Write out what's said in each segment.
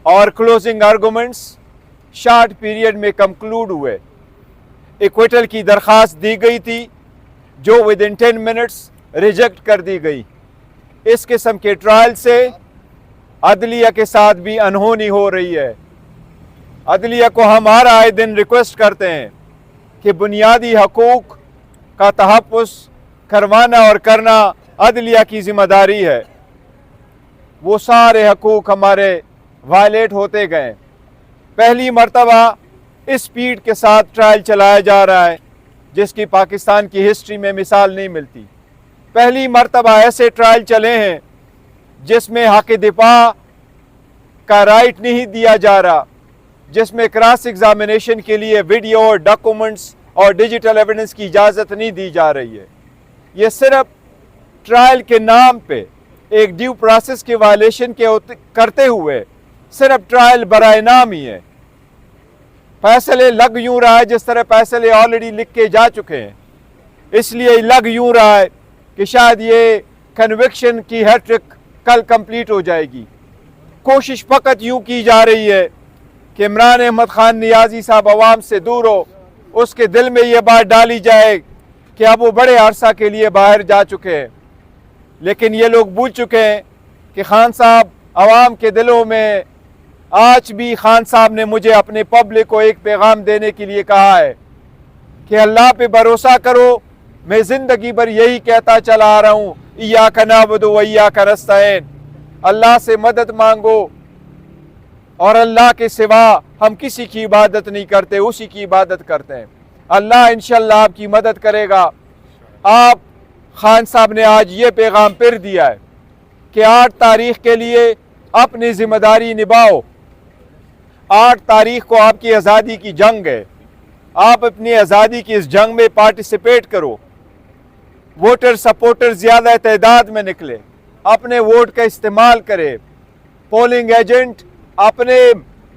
और closing arguments short period में conclude हुए। इक्विटल की दरख्वास्त दी गई थी जो विद इन 10 मिनट्स रिजेक्ट कर दी गई। इस किस्म के ट्रायल से अदलिया के साथ भी अनहोनी हो रही है। अदलिया को हम हर आए दिन रिक्वेस्ट करते हैं कि बुनियादी हकूक़ का तहफ़्फ़ुज़ करवाना और करना अदलिया की ज़िम्मेदारी है। वो सारे हकूक़ हमारे वायलेट होते गए। पहली मर्तबा इस स्पीड के साथ ट्रायल चलाया जा रहा है जिसकी पाकिस्तान की हिस्ट्री में मिसाल नहीं मिलती। पहली मर्तबा ऐसे ट्रायल चले हैं जिसमें हक़ दिफा का राइट नहीं दिया जा रहा, जिसमें क्रॉस एग्जामिनेशन के लिए वीडियो और डॉक्यूमेंट्स और डिजिटल एविडेंस की इजाज़त नहीं दी जा रही है। ये सिर्फ ट्रायल के नाम पे एक ड्यू प्रोसेस के वायलेशन के करते हुए सिर्फ ट्रायल बराए नाम ही है। फैसले लग यूं रहा है जिस तरह फैसले ऑलरेडी लिख के जा चुके हैं, इसलिए लग यूं रहा है कि शायद ये कन्विक्शन की हैट्रिक कल कंप्लीट हो जाएगी। कोशिश फ़कत यूं की जा रही है कि इमरान अहमद ख़ान नियाज़ी साहब अवाम से दूर हो, उसके दिल में ये बात डाली जाए कि अब वो बड़े अरसा के लिए बाहर जा चुके हैं। लेकिन ये लोग भूल चुके हैं कि खान साहब अवाम के दिलों में, आज भी खान साहब ने मुझे अपने पब्लिक को एक पैगाम देने के लिए कहा है कि अल्लाह पे भरोसा करो। मैं ज़िंदगी भर यही कहता चला आ रहा हूँ, इय्याका नअबुदु व इय्याका नस्तईन, अल्लाह से मदद मांगो और अल्लाह के सिवा हम किसी की इबादत नहीं करते, उसी की इबादत करते हैं। अल्लाह इंशाअल्लाह आपकी मदद करेगा। आप खान साहब ने आज ये पैगाम फिर दिया है कि 8 तारीख के लिए अपनी जिम्मेदारी निभाओ। 8 तारीख को आपकी आज़ादी की जंग है, आप अपनी आज़ादी की इस जंग में पार्टिसिपेट करो। वोटर सपोर्टर ज़्यादा तादाद में निकले, अपने वोट का इस्तेमाल करें। पोलिंग एजेंट अपने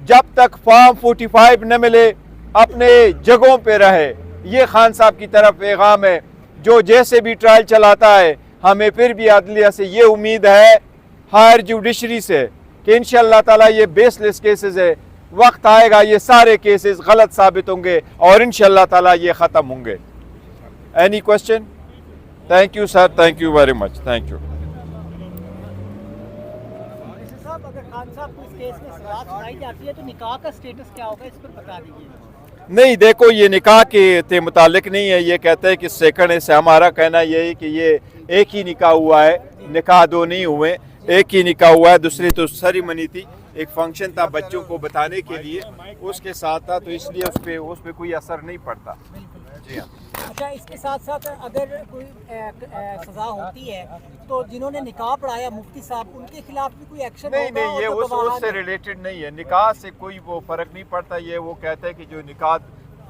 जब तक फॉर्म 45 न मिले अपने जगहों पे रहे। ये खान साहब की तरफ पैगाम है जो जैसे भी ट्रायल चलाता है। हमें फिर भी अदलिया से ये उम्मीद है, हायर जुडिशरी से, कि इंशाअल्लाह ताला ये बेसलेस केसेस है। वक्त आएगा ये सारे केसेस गलत साबित होंगे और इंशाअल्लाह ताला ये ख़त्म होंगे। Any question? Thank you sir, thank you very much, thank you. साहब, अगर खान साहब को इस केस में सजा सुनाई जाती है तो निकाह का स्टेटस क्या होगा, इस पर बता दीजिए। नहीं, देखो ये निकाह के मुतालिक नहीं है। ये कहते हैं कि सेकंड है से हमारा कहना ये है कि ये एक ही निकाह हुआ है, निकाह 2 नहीं हुए, एक ही निकाह हुआ है। दूसरी तो सेरेमनी थी, एक फंक्शन था बच्चों को बताने के लिए, उसके साथ था, तो इसलिए उस पे कोई असर नहीं पड़ता। जी हाँ। अच्छा, इसके साथ साथ अगर कोई सजा होती है तो जिन्होंने निकाह पढ़ाया मुफ्ती साहब, उनके खिलाफ भी कोई एक्शन नहीं होगा? नहीं, ये उससे रिलेटेड नहीं है। निकाह से कोई वो फ़र्क नहीं पड़ता। ये वो कहते हैं कि जो निकाह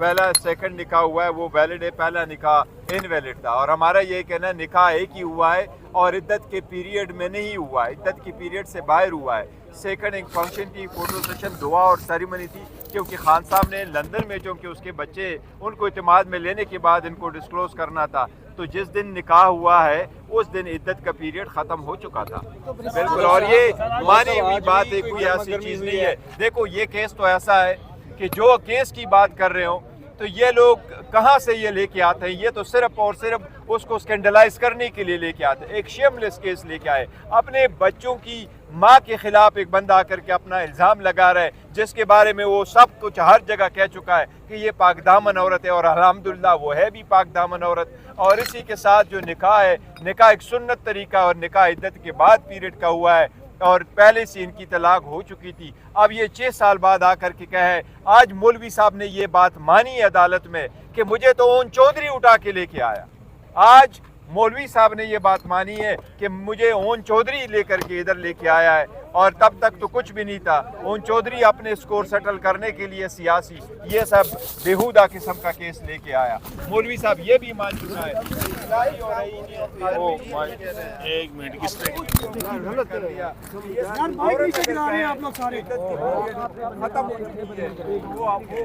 पहला सेकंड निकाह हुआ है वो वैलिड है, पहला निकाह इनवैलिड था। और हमारा ये कहना है निकाह एक ही हुआ है और इद्दत के पीरियड में नहीं हुआ है, इद्दत के पीरियड से बाहर हुआ है। सेकंड एक फंक्शन थी, फोटो सेशन, दुआ और सेरेमनी थी, क्योंकि खान साहब ने लंदन में जो कि उसके बच्चे उनको इत्मीनान में लेने के बाद इनको डिस्क्लोज करना था, तो जिस दिन निकाह हुआ है उस दिन इद्दत का पीरियड ख़त्म हो चुका था। बिल्कुल, और ये मानी हुई बात है, कोई ऐसी चीज़ नहीं है। देखो ये केस तो ऐसा है कि जो केस की बात कर रहे हो तो ये लोग कहाँ से ये लेके आते हैं? ये तो सिर्फ और सिर्फ उसको स्कैंडलाइज करने के लिए लेके आते हैं। एक शेमलेस केस लेके आए, अपने बच्चों की माँ के खिलाफ एक बंदा आकर के अपना इल्ज़ाम लगा रहा है, जिसके बारे में वो सब कुछ हर जगह कह चुका है कि ये पाकदामन औरत है, और अल्हम्दुलिल्लाह वो है भी पाकदामन औरत। और इसी के साथ जो निकाह है, निकाह एक सुन्नत तरीका और निकाह इद्दत के बाद पीरियड का हुआ है, और पहले से इनकी तलाक हो चुकी थी। अब ये 6 साल बाद आकर के कहे, आज मौलवी साहब ने ये बात मानी है अदालत में कि मुझे तो ओन चौधरी उठा के लेके आया। आज मौलवी साहब ने ये बात मानी है कि मुझे ओन चौधरी लेकर के इधर लेके आया है, और तब तक तो कुछ भी नहीं था। ओन चौधरी अपने स्कोर सेटल करने के लिए सियासी ये सब बेहुदा किस्म का केस लेके आया। मौलवी साहब ये भी मान चुका है। एक मिनट, किसने गलत कर दिया, आप लोग सारे खत्म हो चुकी है। वो आपको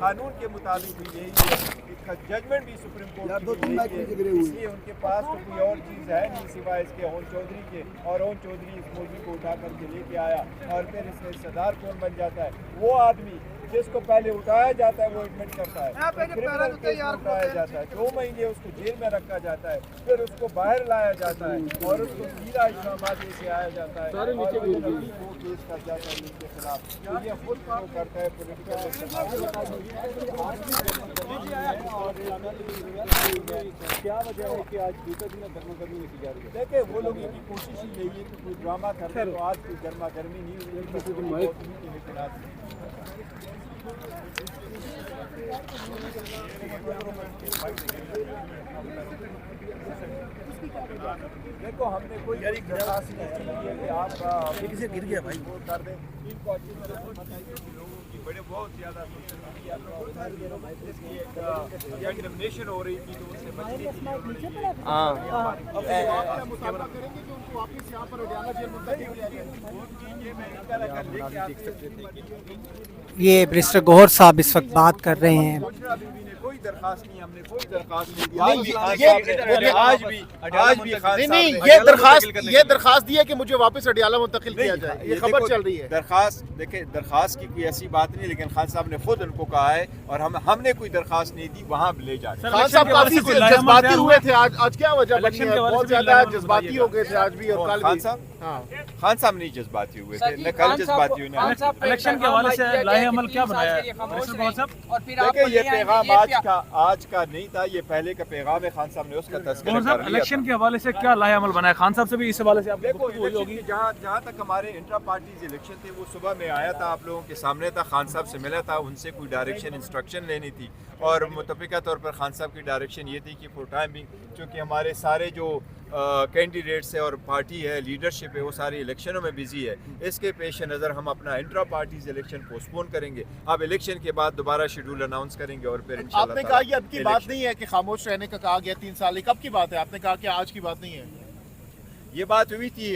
कानून के मुताबिक यही जजमेंट भी सुप्रीम कोर्ट की नहीं है, इसलिए उनके पास तो कोई और चीज़ है नहीं सिवाय इसके ओन चौधरी के, और ओन चौधरी इस मौजू को उठा करके लेके आया और फिर इसका हिस्सेदार कौन बन जाता है? वो आदमी जिसको पहले उठाया जाता है वो एडमिट करता है, क्रिमिनल केस में उठाया जाता है, 2 महीने उसको जेल में रखा जाता है, फिर उसको बाहर लाया जाता है और उसको सीधा इस्लामाबाद से आया जाता है और वो केस कर जाता है इनके खिलाफ। तो ये खुद वो करता है पोलिटिकल। क्या वजह है कि आज दूसरे दिन गर्मा गर्मी नहीं की जा रही है? देखिए वो लोगों की कोशिश ही यही है कि कोई ड्रामा कर रहे, तो आज कोई गर्मा गर्मी नहीं हुई, लेकिन आज देखो हमने कोई दरखास्त नहीं की है कि आप किसी गिर गया भाई वो कर दें, इनको अच्छी तरह बताइए कि लोगों की बड़े बहुत ज़्यादा सोशल मीडिया पर इसकी एक एग्जामिनेशन हो रही थी, तो उससे बचने के लिए करेंगे कि उनको वापस यहाँ पर अडियाला जेल मुंतकिल किया जाए। ये बैरिस्टर गौहर साहब इस वक्त बात कर रहे हैं। कोई दरखास्त नहीं, हमने कोई दरखास्त नहीं दी। आज भी नहीं ये दरखास्त दी है कि मुझे वापस अडियाला मुंतकिल किया जाए, ये खबर चल रही है। दरखास्त देखिए, दरखास्त की कोई ऐसी बात नहीं, लेकिन खान साहब ने खुद उनको कहा है और हमने कोई दरखास्त नहीं दी, वहाँ ले जा रहे। खान साहब काफी जज्बाती हुए थे आज क्या वजह बनी है? बहुत ज्यादा जज्बाती हो गए थे आज भी और कल भी। खान साहब नहीं जज्बाती हुए थे, न कल जज्बाती हुए। इलेक्शन के हवाले से लाहे अमल क्या बनाया है? देखिए ये पैगाम आज का नहीं था, ये पहले का पैगाम है, खान साहब ने उसका तस्करा कर लिया। इलेक्शन के हवाले से क्या लाहे अमल बनाया? खान साहब से भी इस हवाले से आप देखो जहाँ तक हमारे इंट्रा पार्टीज इलेक्शन थे वो सुबह में आया था, आप लोगों के सामने था, खान साहब से मिला था, उनसे कोई डायरेक्शन इंस्ट्रक्शन लेनी थी और मुतफ़िका तौर पर खान साहब की डायरेक्शन ये थी कि फॉर टाइम भी चूँकि हमारे सारे जो कैंडिडेट्स है और पार्टी है, लीडरशिप है, वो सारी इलेक्शनों में बिजी है, इसके पेश नज़र हम अपना इंट्रा पार्टीज इलेक्शन पोस्टपोन करेंगे। अब इलेक्शन के बाद दोबारा शेड्यूल अनाउंस करेंगे और फिर इंशाल्लाह। आपने कहा ये अब की बात नहीं है कि खामोश रहने का कहा गया 3 साल, कब की बात है? आपने कहा कि आज की बात नहीं है। ये बात हुई थी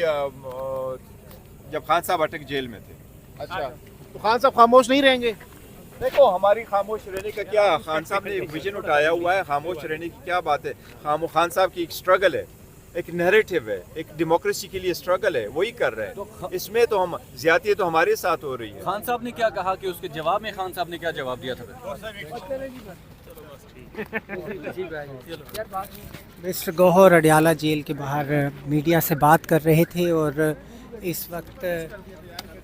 जब खान साहब अटक जेल में थे। अच्छा, तो खान साहब खामोश नहीं रहेंगे? देखो हमारी खामोश रहने का क्या, खान साहब ने एक विजन उठाया हुआ है, खामोश रहने की क्या बात है? खान साहब की एक स्ट्रगल है, एक नैरेटिव है, एक डेमोक्रेसी के लिए स्ट्रगल है, वही कर रहे हैं। इसमें तो हम ज्यादती तो हमारे साथ हो रही है। खान साहब ने क्या कहा कि उसके जवाब में खान साहब ने क्या जवाब दिया था? बैरिस्टर गौहर अडियाला जेल के बाहर मीडिया से बात कर रहे थे और इस वक्त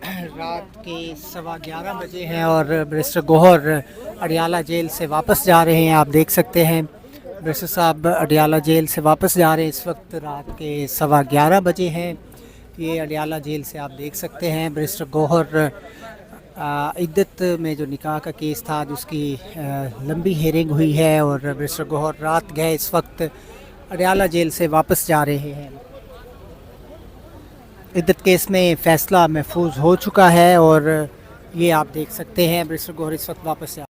रात के 11:15 बजे हैं और बैरिस्टर गौहर अडियाला जेल से वापस जा रहे हैं। आप देख सकते हैं बैरिस्टर साहब अडियाला जेल से वापस जा रहे हैं। इस वक्त रात के 11:15 बजे हैं। ये अडियाला जेल से आप देख सकते हैं बैरिस्टर गौहर इद्दत में जो निकाह का केस था उसकी लंबी हेयरिंग हुई है और बैरिस्टर गौहर रात गए इस वक्त अडियाला जेल से वापस जा रहे हैं। इद्दत केस में फ़ैसला महफूज हो चुका है और ये आप देख सकते हैं बैरिस्टर गौहर इस वक्त वापस जा